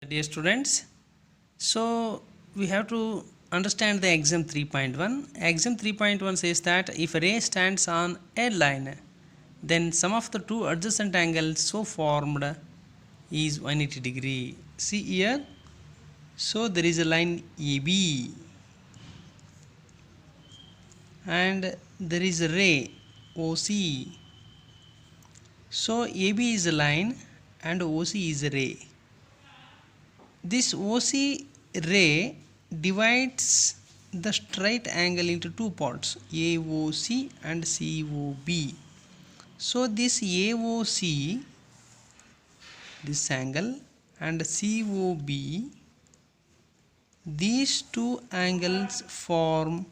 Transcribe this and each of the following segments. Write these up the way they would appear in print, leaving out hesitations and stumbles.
Dear students, so we have to understand the exam 3.1. Exam 3.1 says that if a ray stands on a line, then sum of the two adjacent angles so formed is 180 degree. See here, so there is a line AB and there is a ray OC. So AB is a line and OC is a ray. This OC ray divides the straight angle into two parts, AOC and COB. So this AOC, this angle, and COB, these two angles form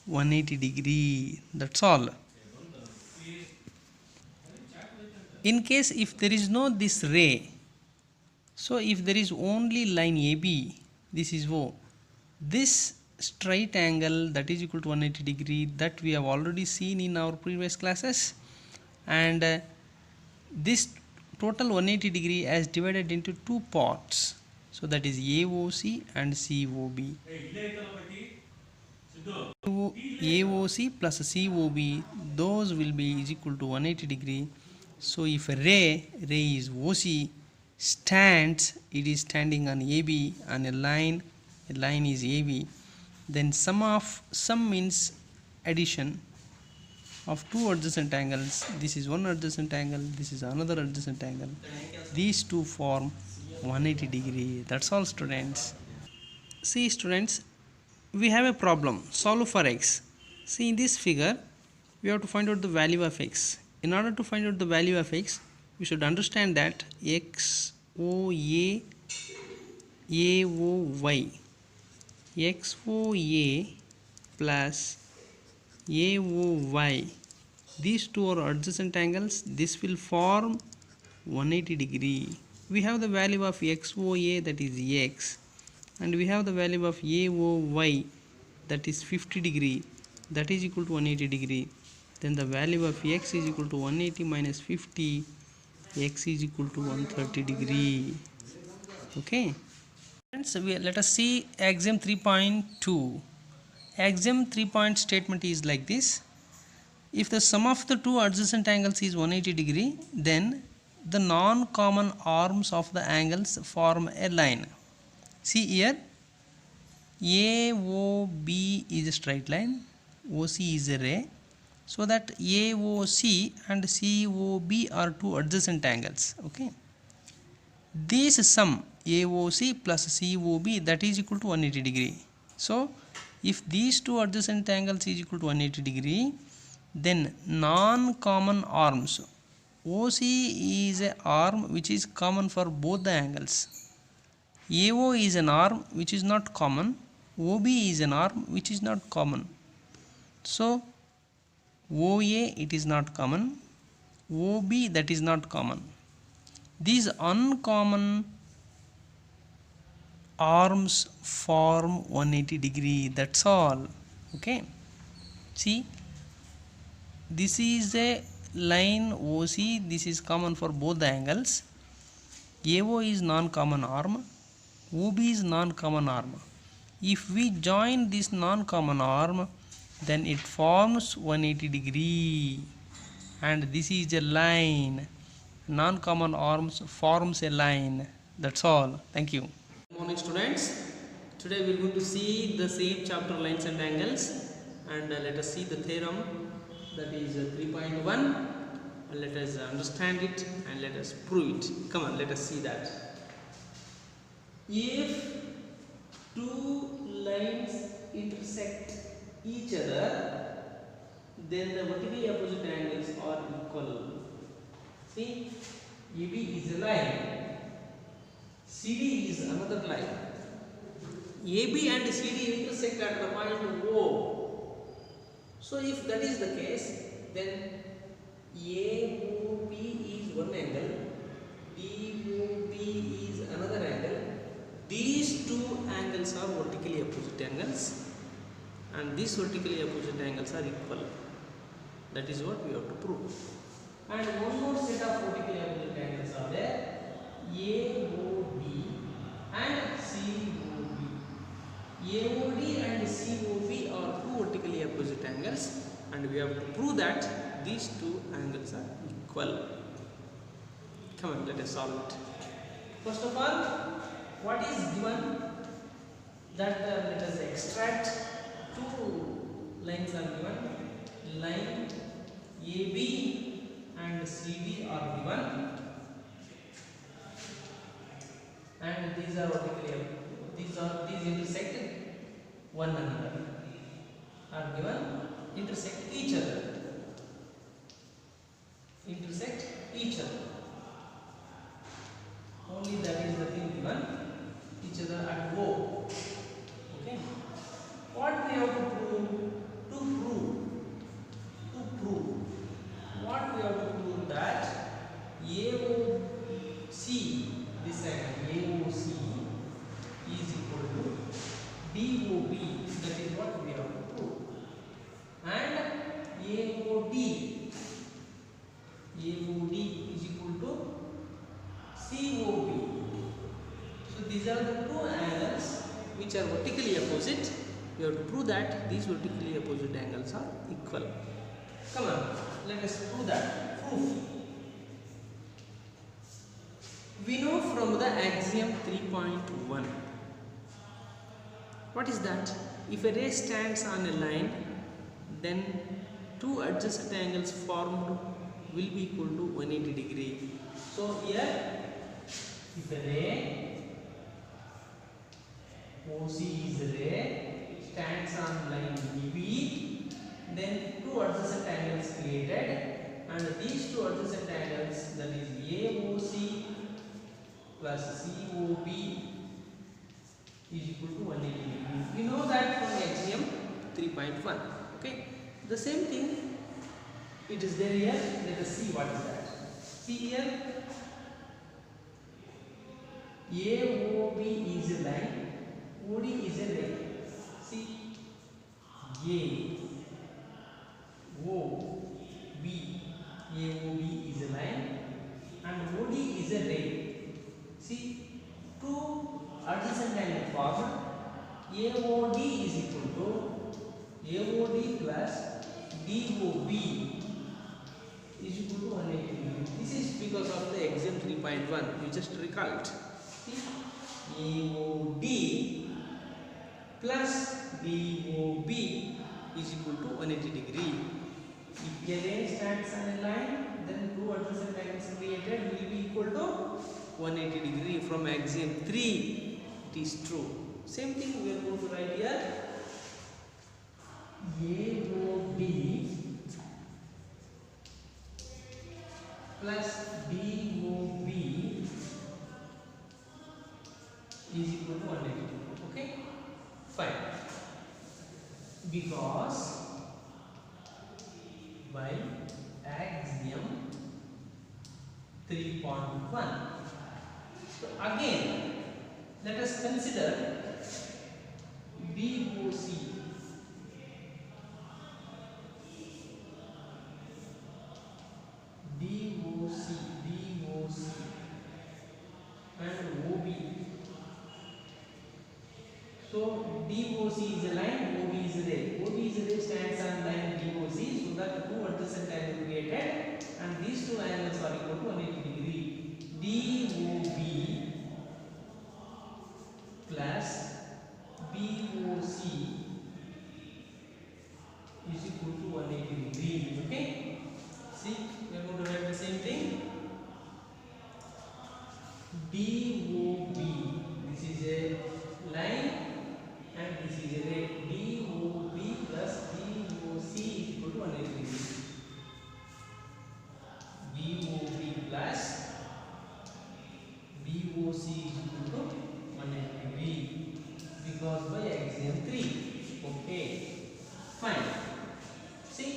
180 degree. That's all. In case if there is no this ray, so if there is only line AB, this is O, this straight angle that is equal to 180 degree, that we have already seen in our previous classes, and this total 180 degree is divided into two parts, so that is AOC and COB. AOC plus COB, those will be is equal to 180 degree. So if a ray is OC stands, it is standing on AB on a line is AB, then sum means addition of two adjacent angles. This is one adjacent angle, this is another adjacent angle, these two form 180 degree. That's all, students. See students, we have a problem, solve for x. See in this figure we have to find out the value of x. In order to find out the value of x, we should understand that x o a o y, x o a plus a o y, these two are adjacent angles. This will form 180 degree. We have the value of x o a, that is x, and we have the value of a o y, that is 50 degree, that is equal to 180 degree. Then the value of x is equal to 180 minus 50, x is equal to 130 degree. Okay, friends, let us see exam 3.2. Exam 3 point statement is like this: if the sum of the two adjacent angles is 180 degree, then the non-common arms of the angles form a line. See here, AOB is a straight line, OC is a ray, so that AOC and COB are two adjacent angles. Okay, this sum AOC plus COB, that is equal to 180 degree. So if these two adjacent angles is equal to 180 degree, then non-common arms, OC is an arm which is common for both the angles, AO is an arm which is not common, OB is an arm which is not common. So OA, it is not common, OB, that is not common. These uncommon arms form 180 degree. That's all. Okay, see, this is a line OC, this is common for both the angles. AO is non-common arm, OB is non-common arm. If we join this non-common arm, then it forms 180 degree, and this is a line. Non-common arms forms a line. That's all. Thank you. Good morning, students. Today we are going to see the same chapter, lines and angles, and let us see the theorem, that is 3.1, and let us understand it and let us prove it. Come on, let us see that. If two lines intersect each other, then the vertically opposite angles are equal. See, AB is a line, CD is another line. AB and CD intersect at the point O. So if that is the case, then AOB is one angle, DOB is another angle. These two angles are vertically opposite angles, and these vertically opposite angles are equal. That is what we have to prove. And one more set of vertically opposite angles are there, AOB we have to prove that these two angles are equal. Come on, let us solve it. First of all, what is given? That let us extract two lines are given. Line AB and CD are given, and these are vertically, these intersect one another, are given, intersect each other, only that is the thing given, each other at O. Okay, what we have to prove? What we have to prove? That AOC, this angle AOC is equal to DOB, that is what we have to prove, and AOD is equal to COB. So these are the two angles which are vertically opposite. We have to prove that these vertically opposite angles are equal. Come on, let us prove that. Proof. We know from the axiom 3.1. What is that? If a ray stands on a line, then two adjacent angles formed will be equal to 180 degree. So here, if a ray OC is a ray stands on line EB, then two adjacent angles created, and these two adjacent angles, that is AOC plus COB, is equal to 180 degree. We know that from axiom 3.1. Okay, the same thing it is there here. Let us see what is that. See here, AOB is a line, OD is a ray. See, AOB is a line and OD is a ray. See, two adjacent angles formed. AOD is equal to AOD plus DOB is equal to 180 degree. This is because of the axiom 3.1. You just recall it. See, AOD plus DOB is equal to 180 degree. If a ray stands on a line, then two adjacent angles created will be equal to 180 degree. From axiom 3, it is true. Same thing we are going to write here. AOD plus DOB is equal to 180. Okay, fine. Because by axiom 3.1. So again, let us consider BOC. And OB. So DOC is a line, OB is a ray. OB is a ray stands on line DOC, so that two adjacent angles created, and these two angles are equal to 180 degree. DOB plus BOC is equal to 180 degree. Okay. See, we are going to write the same thing. DOB, this is a line and this is a ray. DOB plus DOC is equal to 180 degree. DOB plus DOC is equal to 180 degree because by axiom 3. Okay, fine. See,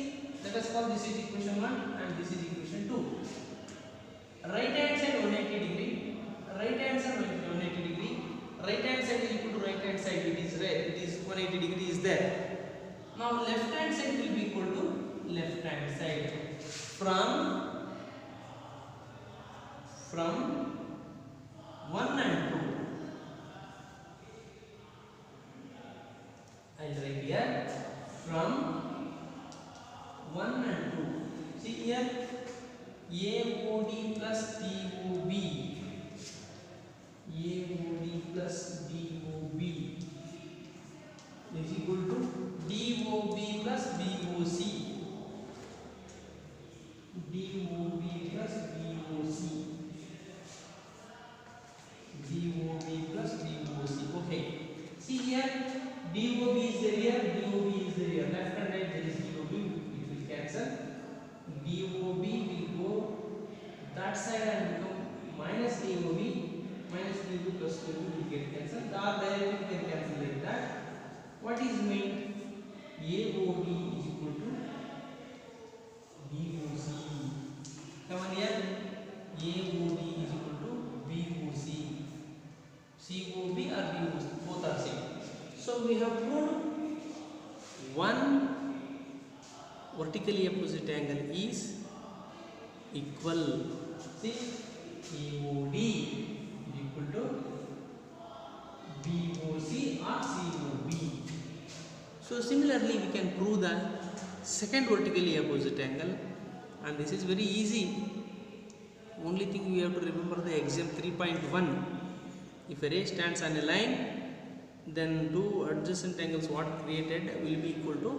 let us call this is equation 1 and this is equation 2. Right hand side 180 degree. Right hand side 180 degree. Right hand side is equal to right hand side. It is red. It is 180 degree is there. Now left hand side will be equal to left hand side. From 1 and 2. I will write here from 1 AOD plus DOB is equal to DOB plus BOC. DOB plus BOC. DOB plus BOC. Okay. See here, DOB is there, DOB is there. Left and right there is DOB. It will cancel. DOB will go that side and become minus DOB. Minus DOB plus DOB will get cancelled. The directly can cancel like that. What is meant? AOD is equal to BOC. Come on here. AOD is equal to BOC. COB or BOC, both are same. So we have proved one vertically opposite angle is equal. See, AOD is equal to BOC or COB. So similarly we can prove the second vertically opposite angle, and this is very easy. Only thing we have to remember the exam 3.1. If a ray stands on a line, then two adjacent angles what created will be equal to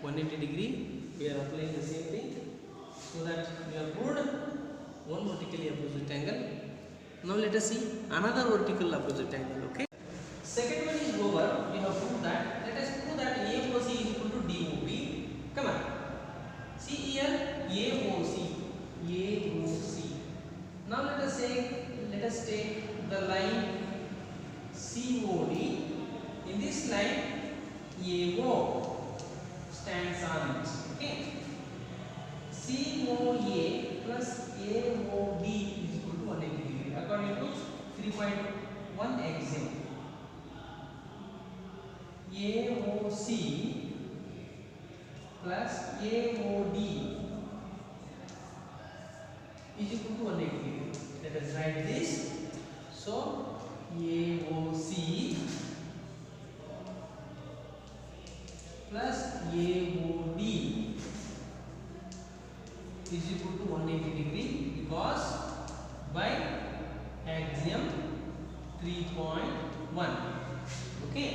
180 degree. We are applying the same thing, so that we have proved one vertically opposite angle. Now let us see another vertical opposite angle. Okay. Second one is over. We have proved that. Let us prove that AOC is equal to DOB. Come on. See here, AOC. AOC. Now let us take the line COD. In this line, AO stands on it. Okay. COA plus AOD is equal to 180 degree according to 3.1 exam. AOC plus AOD is equal to 180 degree. Let us write this. So AOC plus AOD is equal to 180 degree because by axiom 3.1. Okay.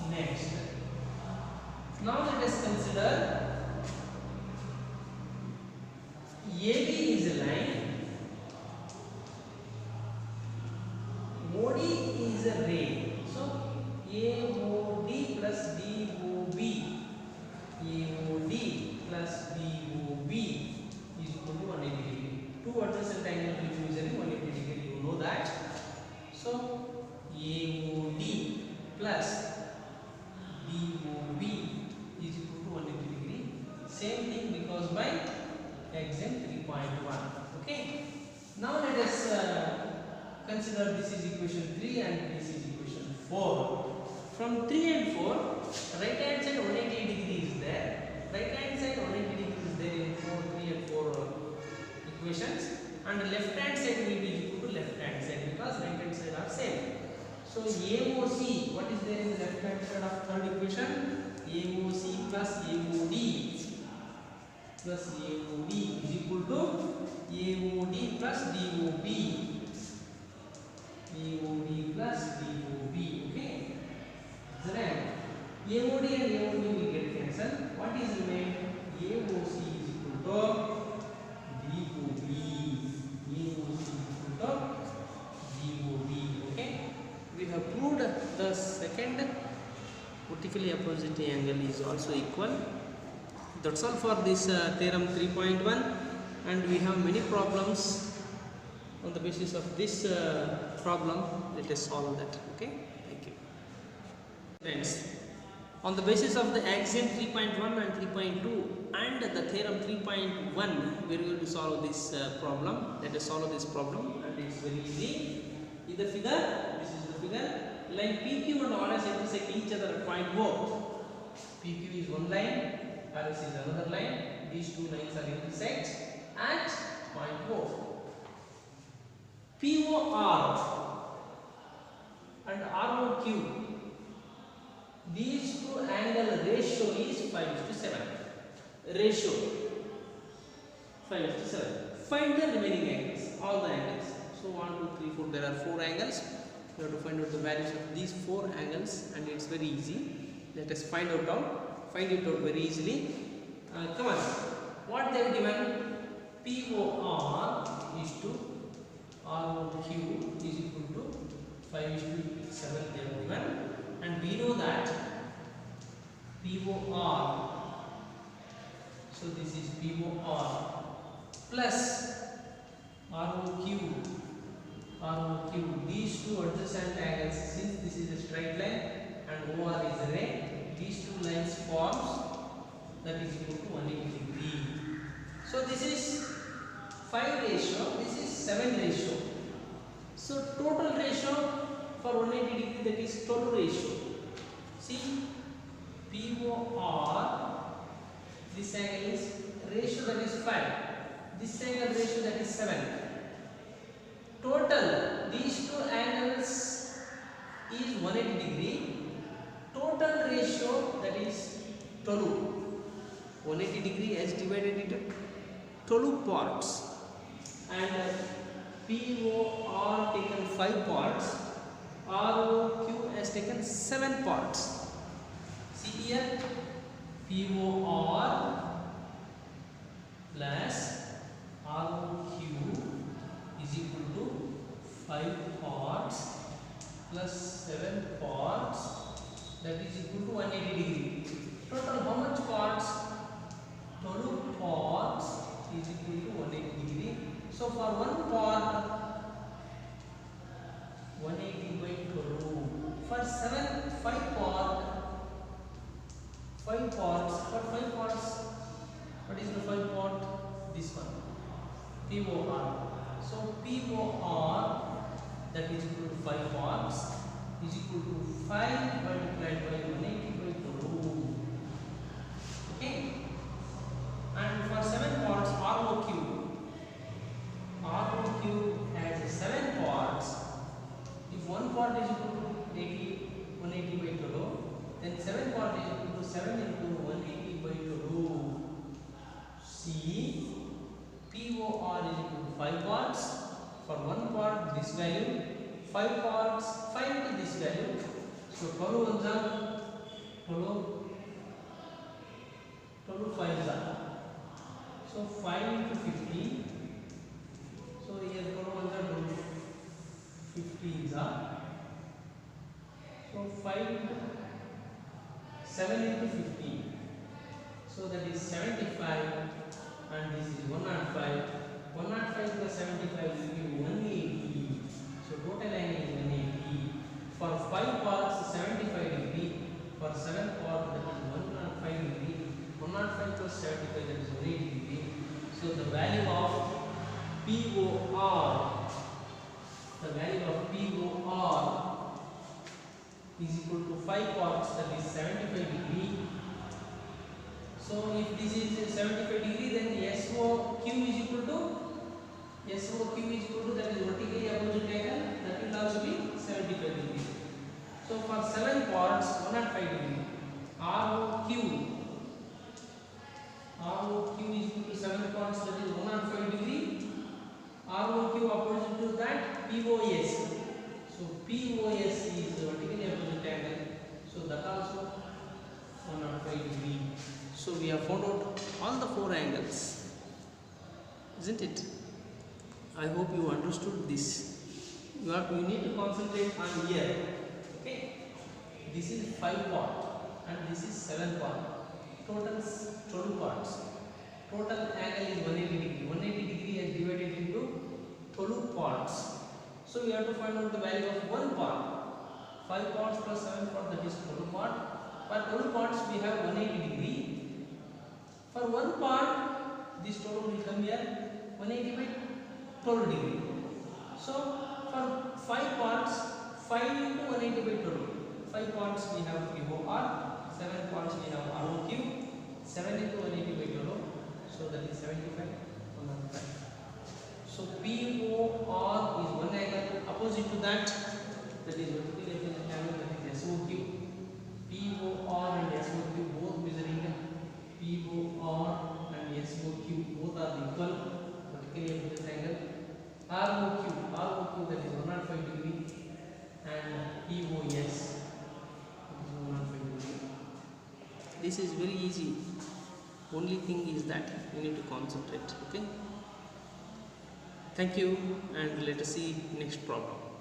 Next. Now let us consider AB is a line, OD is a ray. So AOD plus DOB, AOD plus DOB is equal to 180 degree. Two adjacent angles will be usually 180 degree. You know that. So AOD plus DOB is equal to 180 degree. Same thing because by exam 3.1. Okay. Now let us consider this is equation 3 and this is equation 4. From 3 and 4, right hand side 180 degree is there. Right hand side 180 degree is there in 4, 3 and 4 equations, and left hand side will be equal to left hand side because right hand side are same. So AOC, what is there in the left hand side of third equation? AOC plus AOD is equal to AOD plus DOB. AOD plus DOB. Okay. Then AOD and AOD will get cancelled. What is remain? AOC is equal to DOB. AOC is equal to DOB. Okay. We have proved the second vertically opposite angle is also equal. That's all for this theorem 3.1, and we have many problems. On the basis of this problem, let us solve that. Okay, thank you. Friends, on the basis of the axiom 3.1 and 3.2 and the theorem 3.1, we are going to solve this problem. Let us solve this problem, and it's very easy. In the figure, this is the figure. Line PQ and RS intersect each other at point O. PQ is one line, RS is another line. These two lines are intersect at point O. POR and ROQ, these two angle ratio is 5:7. Ratio 5:7. Find the remaining angles, all the angles. So 1, 2, 3, 4. There are 4 angles. You have to find out the values of these 4 angles, and it's very easy. Let us find it out very easily. Come on. What they have given? POR is to ROQ is equal to 5:7 they have given, and we know that POR, so this is POR plus ROQ, these two adjacent angles, since this is a straight line and OR is a ray, these two lines forms that is equal to 180 degree. So this is 5 ratio, this is 7 ratio. So total ratio for 180 degree, that is total ratio. See, POR, this angle is ratio, that is 5. This angle ratio, that is 7. Total, these two angles is 180 degree. Total ratio, that is 12. 180 degree is divided into 12 parts, and POR taken 5 parts, ROQ has taken 7 parts. See here, POR plus ROQ is equal to 5 parts plus 7 parts, that is equal to 180 degree. Total how much parts? 12 parts is equal to 180 degree. So for one part, 180 by 12. For 5 parts, for 5 parts, what is the 5 part? This one, POR. So POR, that is equal to 5 parts, is equal to 5 multiplied by 180 by 12. Okay. And for 7 parts, ROQ has 7 parts. If one part is equal to 180 by 12, then 7 part is equal to 7 into 180 by 12. See, POR is equal to 5 parts. For one part, this value. 5 parts, 5 into this value. So 12 ones are 12 5s are. So 5 into 50. So here 12 ones are 50s are. So 5 into 7 into 50. So that is 75, and this is 105. 105 plus 75 will be 180. So total angle is 180. For 5 parts, 75 degree. For 7 parts, that is 105 degree. 105 plus 75, that is 180 degree. So the value of POR, is equal to 5 parts, that is 75 degree. So if this is 75 degree, then SOQ is equal to that is vertically opposite angle, that will also be 75 degree. So for 7 parts, 105 degree. ROQ is equal to 7 parts, that is 105 degree. ROQ opposite to that POS. So POS is vertically opposite angle. So that also 105 degree. So we have found out all the 4 angles, isn't it? I hope you understood this. You need to concentrate on here. Okay. This is 5 part and this is 7 part. Total 12 parts. Total angle is 180 degree. 180 degree is divided into 12 parts. So we have to find out the value of one part. 5 parts plus 7 parts, that is 12 part. For 12 parts we have 180 degree. For one part, this total will come here 180 by 12 degree. So for 5 parts, 5 into 180 by 12. 5 parts we have POR, 7 parts we have ROQ, 7 into 180 by 12. So that is 75, 105. So POR is one angle. Opposite to that is vertically opposite angle, that is SOQ. POR and SOQ both measuring POR and SOQ both are equal, vertically opposite angle. ROQ This is very easy. Only thing is that you need to concentrate. Okay. Thank you, and let us see next problem.